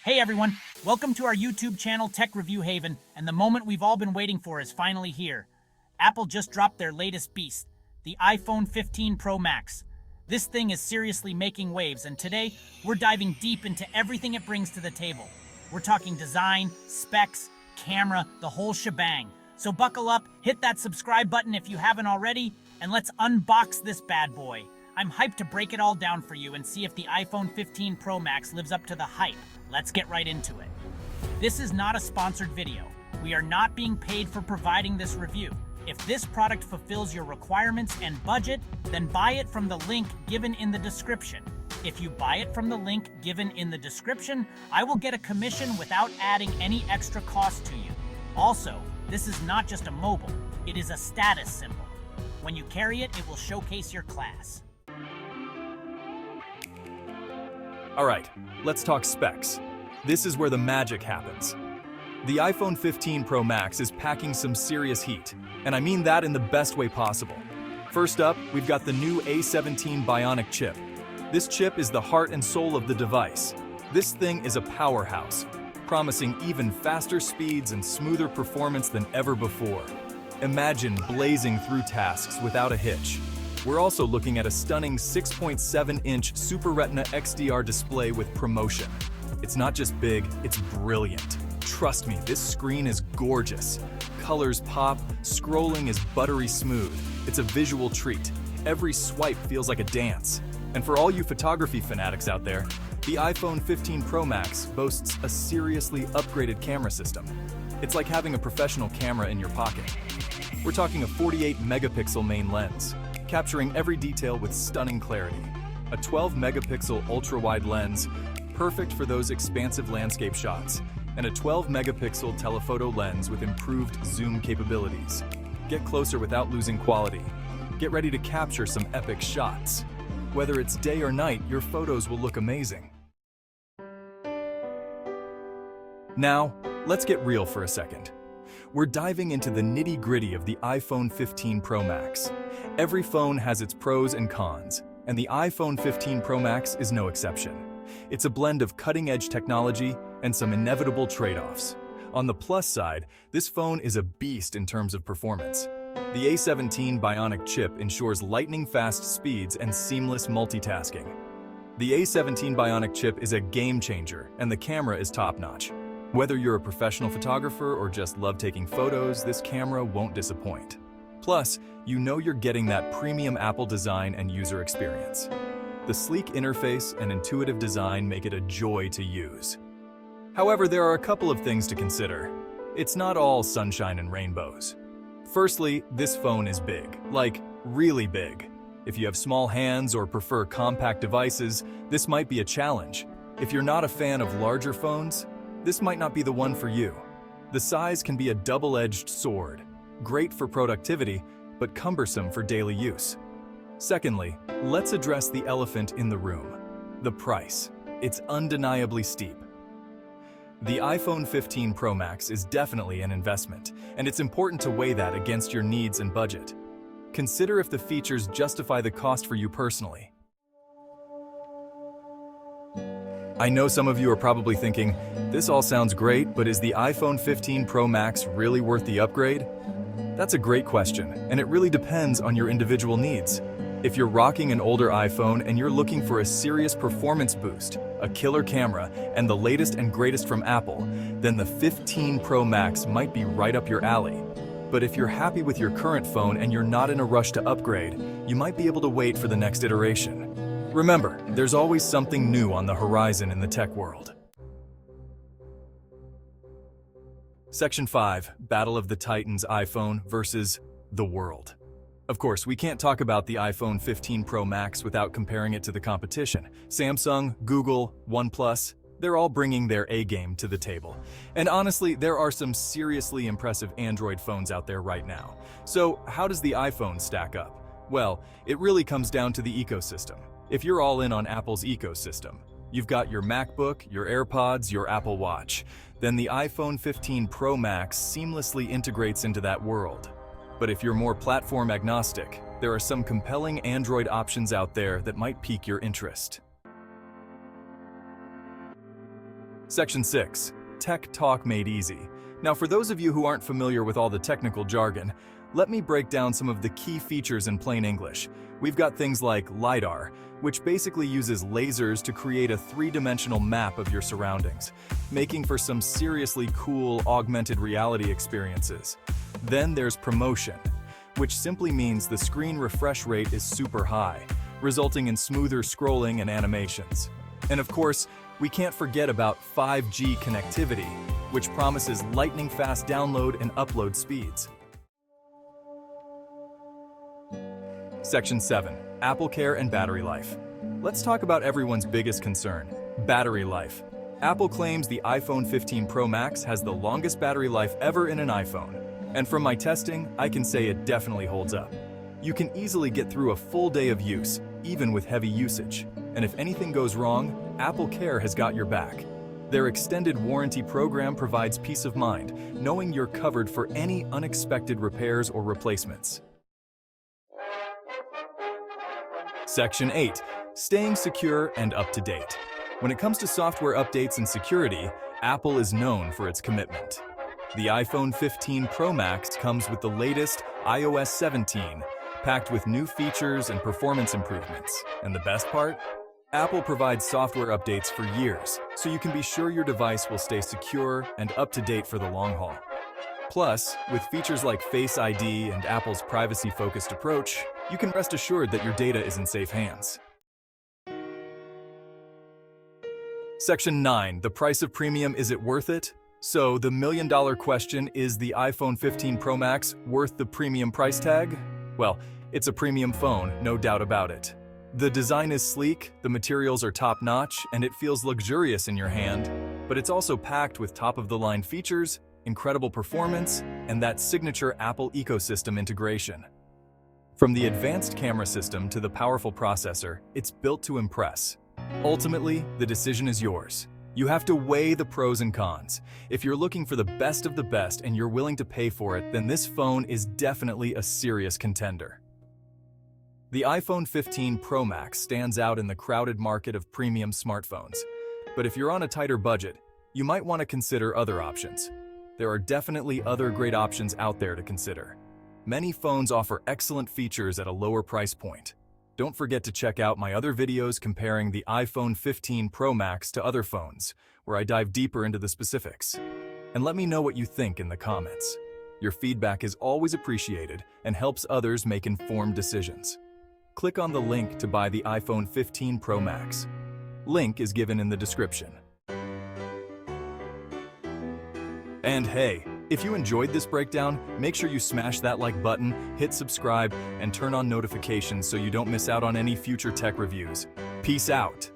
Hey everyone, welcome to our YouTube channel Tech Review Haven, and the moment we've all been waiting for is finally here. Apple just dropped their latest beast, the iPhone 15 Pro Max. This thing is seriously making waves, and today we're diving deep into everything it brings to the table. We're talking design, specs, camera, the whole shebang. So buckle up, hit that subscribe button if you haven't already, and let's unbox this bad boy. I'm hyped to break it all down for you and see if the iPhone 15 Pro Max lives up to the hype. Let's get right into it. This is not a sponsored video. We are not being paid for providing this review. If this product fulfills your requirements and budget, then buy it from the link given in the description. If you buy it from the link given in the description, I will get a commission without adding any extra cost to you. Also, this is not just a mobile, it is a status symbol. When you carry it, it will showcase your class. All right, let's talk specs. This is where the magic happens. The iPhone 15 Pro Max is packing some serious heat, and I mean that in the best way possible. First up, we've got the new A17 Bionic chip. This chip is the heart and soul of the device. This thing is a powerhouse, promising even faster speeds and smoother performance than ever before. Imagine blazing through tasks without a hitch. We're also looking at a stunning 6.7-inch Super Retina XDR display with promotion. It's not just big, it's brilliant. Trust me, this screen is gorgeous. Colors pop, scrolling is buttery smooth. It's a visual treat. Every swipe feels like a dance. And for all you photography fanatics out there, the iPhone 15 Pro Max boasts a seriously upgraded camera system. It's like having a professional camera in your pocket. We're talking a 48-megapixel main lens, capturing every detail with stunning clarity. A 12-megapixel ultra-wide lens, perfect for those expansive landscape shots, and a 12-megapixel telephoto lens with improved zoom capabilities. Get closer without losing quality. Get ready to capture some epic shots. Whether it's day or night, your photos will look amazing. Now, let's get real for a second. We're diving into the nitty-gritty of the iPhone 15 Pro Max. Every phone has its pros and cons, and the iPhone 15 Pro Max is no exception. It's a blend of cutting-edge technology and some inevitable trade-offs. On the plus side, this phone is a beast in terms of performance. The A17 Bionic chip ensures lightning-fast speeds and seamless multitasking. The A17 Bionic chip is a game-changer, and the camera is top-notch. Whether you're a professional photographer or just love taking photos, this camera won't disappoint. Plus, you know you're getting that premium Apple design and user experience. The sleek interface and intuitive design make it a joy to use. However, there are a couple of things to consider. It's not all sunshine and rainbows. Firstly, this phone is big, like really big. If you have small hands or prefer compact devices, this might be a challenge. If you're not a fan of larger phones, this might not be the one for you. The size can be a double-edged sword, great for productivity, but cumbersome for daily use. Secondly, let's address the elephant in the room, the price. It's undeniably steep. The iPhone 15 Pro Max is definitely an investment, and it's important to weigh that against your needs and budget. Consider if the features justify the cost for you personally. I know some of you are probably thinking, this all sounds great, but is the iPhone 15 Pro Max really worth the upgrade? That's a great question, and it really depends on your individual needs. If you're rocking an older iPhone and you're looking for a serious performance boost, a killer camera, and the latest and greatest from Apple, then the 15 Pro Max might be right up your alley. But if you're happy with your current phone and you're not in a rush to upgrade, you might be able to wait for the next iteration. Remember, there's always something new on the horizon in the tech world. Section 5, Battle of the Titans iPhone versus the world. Of course, we can't talk about the iPhone 15 Pro Max without comparing it to the competition. Samsung, Google, OnePlus, they're all bringing their A-game to the table. And honestly, there are some seriously impressive Android phones out there right now. So how does the iPhone stack up? Well, it really comes down to the ecosystem. If you're all in on Apple's ecosystem, you've got your MacBook, your AirPods, your Apple Watch, then the iPhone 15 Pro Max seamlessly integrates into that world. But if you're more platform agnostic, there are some compelling Android options out there that might pique your interest. Section 6. Tech Talk Made Easy. Now, for those of you who aren't familiar with all the technical jargon, let me break down some of the key features in plain English. We've got things like LiDAR, which basically uses lasers to create a three-dimensional map of your surroundings, making for some seriously cool augmented reality experiences. Then there's promotion, which simply means the screen refresh rate is super high, resulting in smoother scrolling and animations. And of course, we can't forget about 5G connectivity, which promises lightning-fast download and upload speeds. Section 7. Apple Care and Battery Life. Let's talk about everyone's biggest concern, battery life. Apple claims the iPhone 15 Pro Max has the longest battery life ever in an iPhone. And from my testing, I can say it definitely holds up. You can easily get through a full day of use, even with heavy usage. And if anything goes wrong, Apple Care has got your back. Their extended warranty program provides peace of mind, knowing you're covered for any unexpected repairs or replacements. Section 8. Staying secure and up to date. When it comes to software updates and security, Apple is known for its commitment. The iPhone 15 Pro Max comes with the latest iOS 17, packed with new features and performance improvements. And the best part? Apple provides software updates for years, so you can be sure your device will stay secure and up to date for the long haul. Plus, with features like Face ID and Apple's privacy-focused approach, you can rest assured that your data is in safe hands. Section 9. The price of premium, is it worth it? So, the million-dollar question, is the iPhone 15 Pro Max worth the premium price tag? Well, it's a premium phone, no doubt about it. The design is sleek, the materials are top-notch, and it feels luxurious in your hand, but it's also packed with top-of-the-line features, incredible performance, and that signature Apple ecosystem integration. From the advanced camera system to the powerful processor, it's built to impress. Ultimately, the decision is yours. You have to weigh the pros and cons. If you're looking for the best of the best and you're willing to pay for it, then this phone is definitely a serious contender. The iPhone 15 Pro Max stands out in the crowded market of premium smartphones. But if you're on a tighter budget, you might want to consider other options. There are definitely other great options out there to consider. Many phones offer excellent features at a lower price point. Don't forget to check out my other videos comparing the iPhone 15 Pro Max to other phones, where I dive deeper into the specifics. And let me know what you think in the comments. Your feedback is always appreciated and helps others make informed decisions. Click on the link to buy the iPhone 15 Pro Max. Link is given in the description. And hey, if you enjoyed this breakdown, make sure you smash that like button, hit subscribe, and turn on notifications so you don't miss out on any future tech reviews. Peace out!